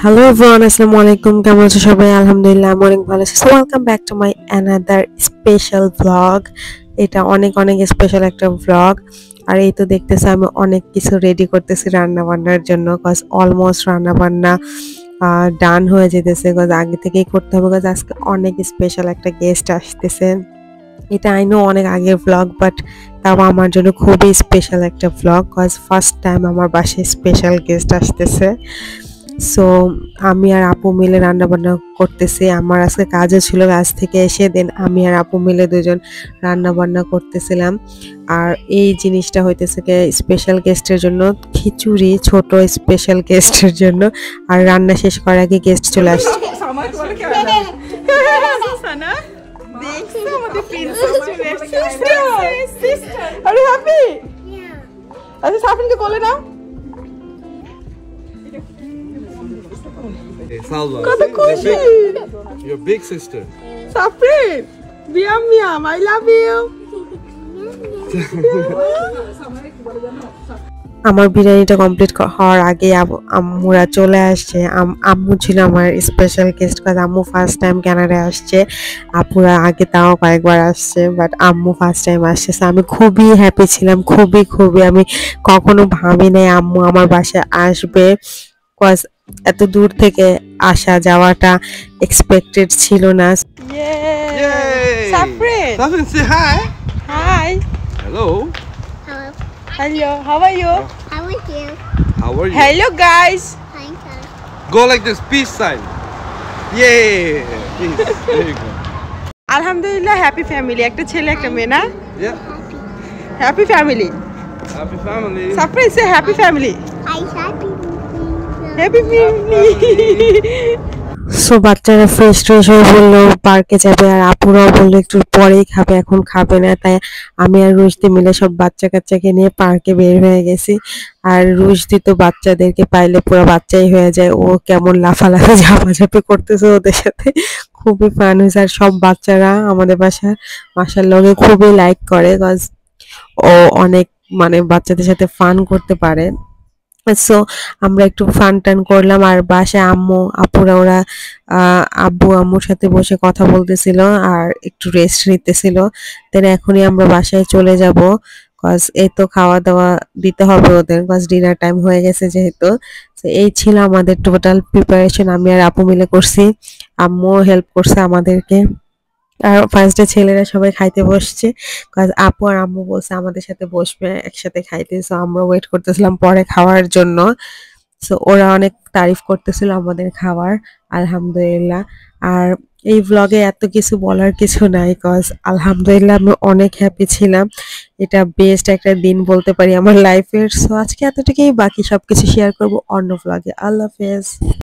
Hello everyone, আসসালামু আলাইকুম। কেমন আছো সবাই? আলহামদুলিল্লাহ আমি অনেক ভালো আছি। So welcome back to my another special vlog. এটা অনেক অনেক স্পেশাল একটা ভ্লগ। আর এই তো দেখতেছো আমি অনেক কিছু রেডি করতেছি রান্না বান্নার জন্য, কজ অলমোস্ট রান্না বান্না ডান হয়ে যেতেছে, কজ আগে থেকেই করতে হবে, কজ আজকে অনেক স্পেশাল একটা গেস্ট আসতেছে। এটা আই নো অনেক আগের ভ্লগ, বাট তাও আমার জন্য খুবই স্পেশাল একটা ভ্লগ, কজ ফার্স্ট টাইম আমার বাসায় স্পেশাল গেস্ট আসতেছে। সো আমি আর আপু মিলে রান্না বান্না করতেছি। আমার আজকে কাজও ছিল, কাজ থেকে এসে দেন আমি আর আপু মিলে দুজন রান্না বান্না করতেছিলাম। আর এই জিনিসটা হইতেছে কি স্পেশাল গেস্টের জন্য, খিচুড়ি ছোট স্পেশাল গেস্টের জন্য। আর রান্না শেষ করার আগে গেস্ট চলে আসছে। Are you happy? Yeah. Are you happy to call it now? Hey, Salwa. Kata kushi. Your big sister. Safrin. Miam miam. I love you. আমার বিরিয়ানিটা কমপ্লিট হওয়ার আগে আম্মুরা চলে আসছে। আম্মু ছিল আমার স্পেশাল গেস্ট, কাজ আম্মু ফার্স্ট টাইম কানাডায় আসছে। আপুরা আগে তাও কয়েকবার আসছে, বাট আম্মু ফার্স্ট টাইম আসছে। So আমি খুবই হ্যাপি ছিলাম, খুবই খুবই। আমি কখনো ভাবি নাই আম্মু আমার বাসায় আসবে, কজ এত দূর থেকে আসা যাওয়াটা এক্সপেক্টেড ছিল না। Yeah. Yay! Safrin. Safrin, say hi. Hi. Hello. Hello. Hello. How are you? How are you? How are you? Hello guys. Fine, sir. Go like this, peace sign. Yay! Peace. There you go. Alhamdulillah happy family. একটা ছেলে একটা মেয়ে না? Yeah. Happy family. Happy family. Safrin say happy family. I happy. Happy family. So বাচ্চারা fresh ট্রেশ হয়ে বললো পার্কে যাবে, আর আপুরাও বললো একটু পরেই খাবে, এখন খাবে না। তাই আমি আর রুশদি মিলে সব বাচ্চা কাচ্চাকে নিয়ে পার্কে বের হয়ে গেছি। আর রুশদি তো বাচ্চাদেরকে পাইলে পুরো বাচ্চাই হয়ে যায়, ও কেমন লাফালাফি ঝাপাঝাপি করতেছে ওদের সাথে, খুবই ফান হয়েছে। আর সব বাচ্চারা আমাদের বাসার লগে খুবই লাইক করে, কজ ও অনেক মানে বাচ্চাদের সাথে ফান করতে পারে। সো আমরা একটু ফান টান করলাম, আর বাসায় আম্মু আপুরা ওরা আব্বু আম্মুর সাথে বসে কথা বলতেছিল আর একটু রেস্ট নিতেছিল। দেন এখনই আমরা বাসায় চলে যাব, কজ এই তো খাওয়া দাওয়া দিতে হবে ওদের, কজ ডিনার টাইম হয়ে গেছে যেহেতু। তো এই ছিল আমাদের টোটাল প্রিপারেশন, আমি আর আপু মিলে করছি, আম্মু হেল্প করছে আমাদেরকে। আর ফার্স্ট ডে ছেলেরা সবাই খাইতে বসছে, কাজ আপু আর আম্মু বলছে আমাদের সাথে বসবে একসাথে খাইতে। সো আমরা ওয়েট করতেছিলাম পরে খাওয়ার জন্য। সো ওরা অনেক তারিফ করতেছিল আমাদের খাবার, আলহামদুলিল্লাহ। আর এই ভ্লগে এত কিছু বলার কিছু নাই, কজ আলহামদুলিল্লাহ আমি অনেক হ্যাপি ছিলাম। এটা বেস্ট একটা দিন বলতে পারি আমার লাইফের। সো আজকে এতটুকুই, বাকি সবকিছু শেয়ার করব অন্য ভ্লগে। আল্লাহ হাফেজ।